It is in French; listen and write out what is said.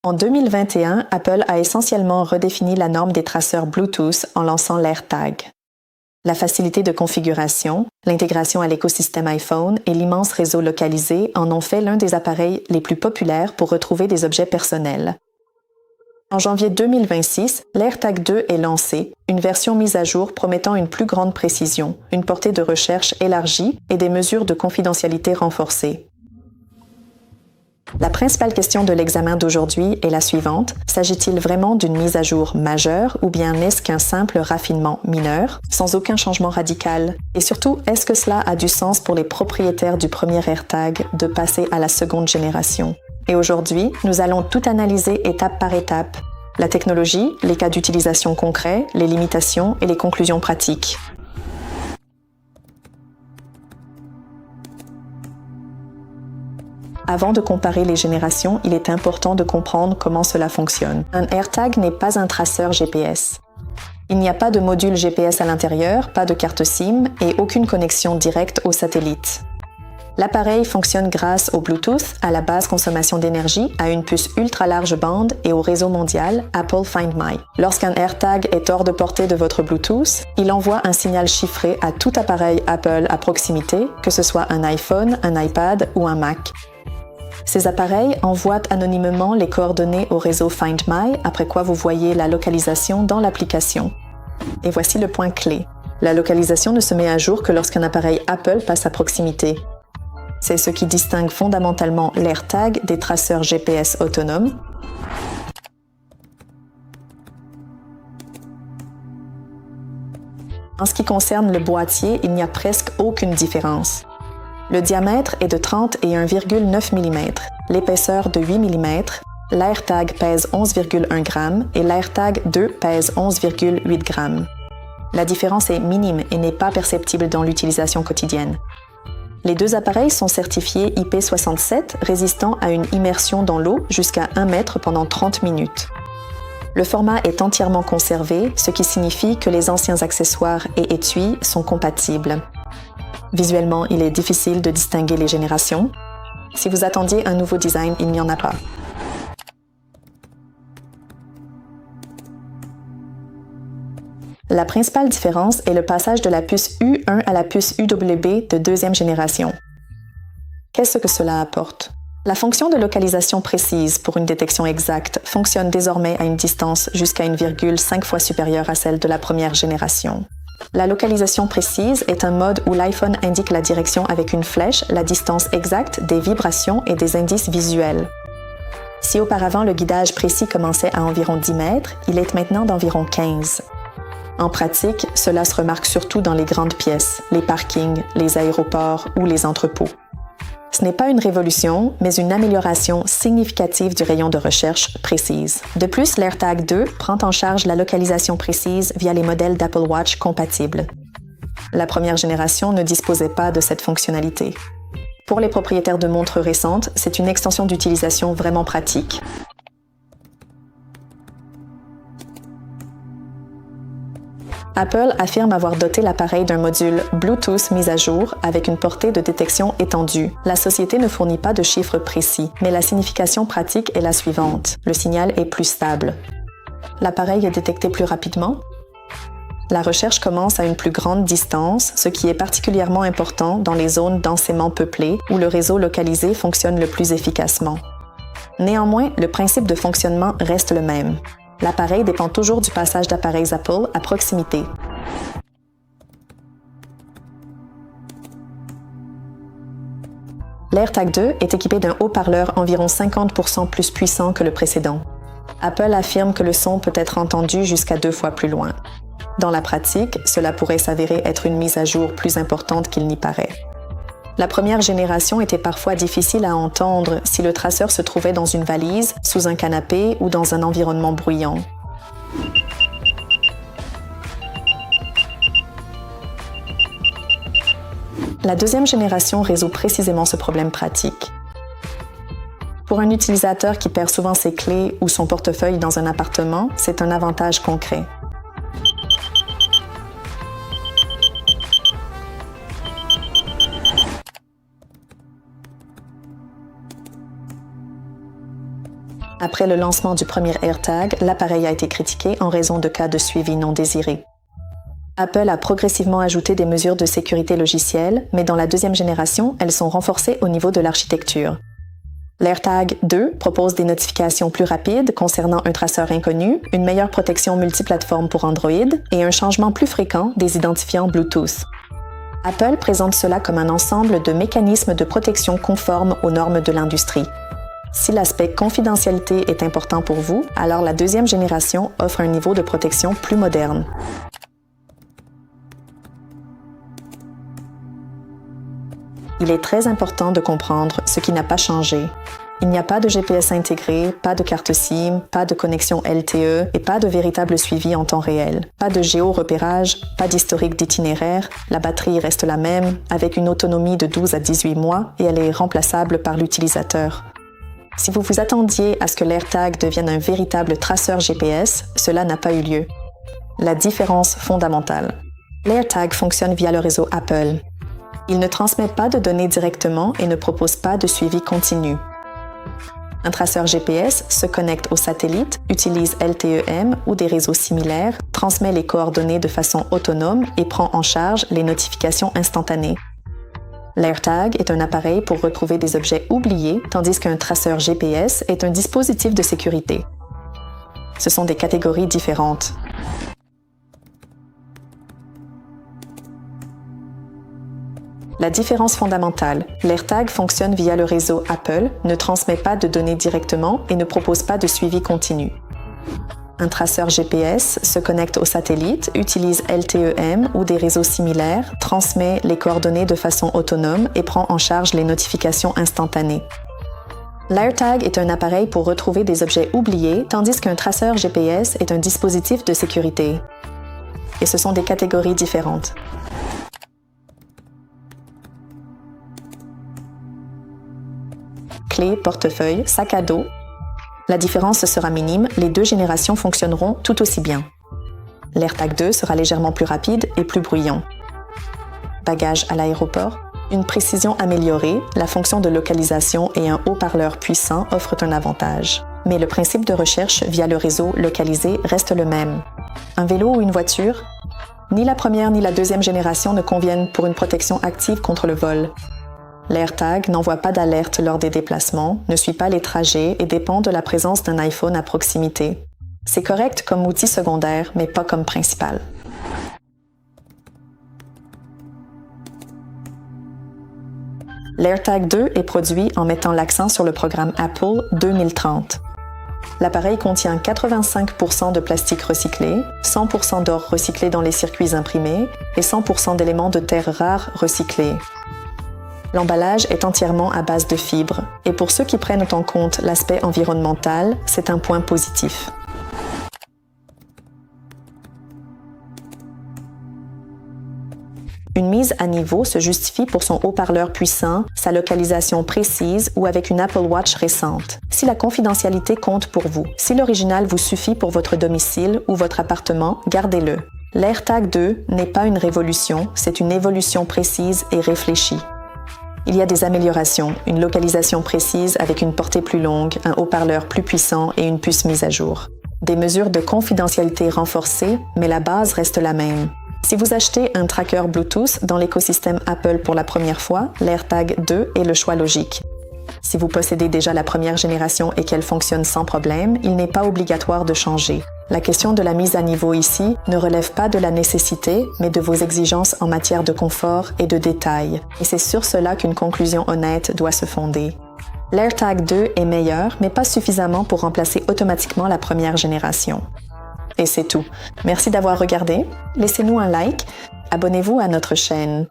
En 2021, Apple a essentiellement redéfini la norme des traceurs Bluetooth en lançant l'AirTag. La facilité de configuration, l'intégration à l'écosystème iPhone et l'immense réseau localisé en ont fait l'un des appareils les plus populaires pour retrouver des objets personnels. En janvier 2026, l'AirTag 2 est lancé, une version mise à jour promettant une plus grande précision, une portée de recherche élargie et des mesures de confidentialité renforcées. La principale question de l'examen d'aujourd'hui est la suivante. S'agit-il vraiment d'une mise à jour majeure ou bien n'est-ce qu'un simple raffinement mineur, sans aucun changement radical? Et surtout, est-ce que cela a du sens pour les propriétaires du premier AirTag de passer à la seconde génération? Et aujourd'hui, nous allons tout analyser étape par étape. La technologie, les cas d'utilisation concrets, les limitations et les conclusions pratiques. Avant de comparer les générations, il est important de comprendre comment cela fonctionne. Un AirTag n'est pas un traceur GPS. Il n'y a pas de module GPS à l'intérieur, pas de carte SIM et aucune connexion directe au satellite. L'appareil fonctionne grâce au Bluetooth, à la basse consommation d'énergie, à une puce ultra large bande et au réseau mondial Apple Find My. Lorsqu'un AirTag est hors de portée de votre Bluetooth, il envoie un signal chiffré à tout appareil Apple à proximité, que ce soit un iPhone, un iPad ou un Mac. Ces appareils envoient anonymement les coordonnées au réseau Find My, après quoi vous voyez la localisation dans l'application. Et voici le point clé. La localisation ne se met à jour que lorsqu'un appareil Apple passe à proximité. C'est ce qui distingue fondamentalement l'AirTag des traceurs GPS autonomes. En ce qui concerne le boîtier, il n'y a presque aucune différence. Le diamètre est de 31,9 mm, l'épaisseur de 8 mm, l'AirTag pèse 11,1 g et l'AirTag 2 pèse 11,8 g. La différence est minime et n'est pas perceptible dans l'utilisation quotidienne. Les deux appareils sont certifiés IP67, résistant à une immersion dans l'eau jusqu'à 1 mètre pendant 30 minutes. Le format est entièrement conservé, ce qui signifie que les anciens accessoires et étuis sont compatibles. Visuellement, il est difficile de distinguer les générations. Si vous attendiez un nouveau design, il n'y en a pas. La principale différence est le passage de la puce U1 à la puce UWB de deuxième génération. Qu'est-ce que cela apporte? La fonction de localisation précise pour une détection exacte fonctionne désormais à une distance jusqu'à une virgule 5 fois supérieure à celle de la première génération. La localisation précise est un mode où l'iPhone indique la direction avec une flèche, la distance exacte, des vibrations et des indices visuels. Si auparavant le guidage précis commençait à environ 10 mètres, il est maintenant d'environ 15. En pratique, cela se remarque surtout dans les grandes pièces, les parkings, les aéroports ou les entrepôts. Ce n'est pas une révolution, mais une amélioration significative du rayon de recherche précise. De plus, l'AirTag 2 prend en charge la localisation précise via les modèles d'Apple Watch compatibles. La première génération ne disposait pas de cette fonctionnalité. Pour les propriétaires de montres récentes, c'est une extension d'utilisation vraiment pratique. Apple affirme avoir doté l'appareil d'un module Bluetooth mis à jour avec une portée de détection étendue. La société ne fournit pas de chiffres précis, mais la signification pratique est la suivante. Le signal est plus stable. L'appareil est détecté plus rapidement. La recherche commence à une plus grande distance, ce qui est particulièrement important dans les zones densément peuplées où le réseau localisé fonctionne le plus efficacement. Néanmoins, le principe de fonctionnement reste le même. L'appareil dépend toujours du passage d'appareils Apple à proximité. L'AirTag 2 est équipé d'un haut-parleur environ 50% plus puissant que le précédent. Apple affirme que le son peut être entendu jusqu'à 2 fois plus loin. Dans la pratique, cela pourrait s'avérer être une mise à jour plus importante qu'il n'y paraît. La première génération était parfois difficile à entendre si le traceur se trouvait dans une valise, sous un canapé ou dans un environnement bruyant. La deuxième génération résout précisément ce problème pratique. Pour un utilisateur qui perd souvent ses clés ou son portefeuille dans un appartement, c'est un avantage concret. Après le lancement du premier AirTag, l'appareil a été critiqué en raison de cas de suivi non désirés. Apple a progressivement ajouté des mesures de sécurité logicielle, mais dans la deuxième génération, elles sont renforcées au niveau de l'architecture. L'AirTag 2 propose des notifications plus rapides concernant un traceur inconnu, une meilleure protection multiplateforme pour Android et un changement plus fréquent des identifiants Bluetooth. Apple présente cela comme un ensemble de mécanismes de protection conformes aux normes de l'industrie. Si l'aspect confidentialité est important pour vous, alors la deuxième génération offre un niveau de protection plus moderne. Il est très important de comprendre ce qui n'a pas changé. Il n'y a pas de GPS intégré, pas de carte SIM, pas de connexion LTE et pas de véritable suivi en temps réel. Pas de géorepérage, pas d'historique d'itinéraire, la batterie reste la même, avec une autonomie de 12 à 18 mois et elle est remplaçable par l'utilisateur. Si vous vous attendiez à ce que l'AirTag devienne un véritable traceur GPS, cela n'a pas eu lieu. La différence fondamentale. L'AirTag fonctionne via le réseau Apple. Il ne transmet pas de données directement et ne propose pas de suivi continu. Un traceur GPS se connecte au satellite, utilise LTE-M ou des réseaux similaires, transmet les coordonnées de façon autonome et prend en charge les notifications instantanées. L'AirTag est un appareil pour retrouver des objets oubliés, tandis qu'un traceur GPS est un dispositif de sécurité. Ce sont des catégories différentes. La différence fondamentale, l'AirTag fonctionne via le réseau Apple, ne transmet pas de données directement et ne propose pas de suivi continu. Un traceur GPS se connecte au satellite, utilise LTE-M ou des réseaux similaires, transmet les coordonnées de façon autonome et prend en charge les notifications instantanées. L'AirTag est un appareil pour retrouver des objets oubliés, tandis qu'un traceur GPS est un dispositif de sécurité. Et ce sont des catégories différentes. Clés, portefeuille, sac à dos. La différence sera minime, les deux générations fonctionneront tout aussi bien. L'AirTag 2 sera légèrement plus rapide et plus bruyant. Bagages à l'aéroport. Une précision améliorée, la fonction de localisation et un haut-parleur puissant offrent un avantage. Mais le principe de recherche via le réseau localisé reste le même. Un vélo ou une voiture? Ni la première ni la deuxième génération ne conviennent pour une protection active contre le vol. L'AirTag n'envoie pas d'alerte lors des déplacements, ne suit pas les trajets et dépend de la présence d'un iPhone à proximité. C'est correct comme outil secondaire, mais pas comme principal. L'AirTag 2 est produit en mettant l'accent sur le programme Apple 2030. L'appareil contient 85% de plastique recyclé, 100% d'or recyclé dans les circuits imprimés et 100% d'éléments de terres rares recyclés. L'emballage est entièrement à base de fibres, et pour ceux qui prennent en compte l'aspect environnemental, c'est un point positif. Une mise à niveau se justifie pour son haut-parleur puissant, sa localisation précise ou avec une Apple Watch récente. Si la confidentialité compte pour vous, si l'original vous suffit pour votre domicile ou votre appartement, gardez-le. L'AirTag 2 n'est pas une révolution, c'est une évolution précise et réfléchie. Il y a des améliorations, une localisation précise avec une portée plus longue, un haut-parleur plus puissant et une puce mise à jour. Des mesures de confidentialité renforcées, mais la base reste la même. Si vous achetez un tracker Bluetooth dans l'écosystème Apple pour la première fois, l'AirTag 2 est le choix logique. Si vous possédez déjà la première génération et qu'elle fonctionne sans problème, il n'est pas obligatoire de changer. La question de la mise à niveau ici ne relève pas de la nécessité, mais de vos exigences en matière de confort et de détail. Et c'est sur cela qu'une conclusion honnête doit se fonder. L'AirTag 2 est meilleur, mais pas suffisamment pour remplacer automatiquement la première génération. Et c'est tout. Merci d'avoir regardé. Laissez-nous un like. Abonnez-vous à notre chaîne.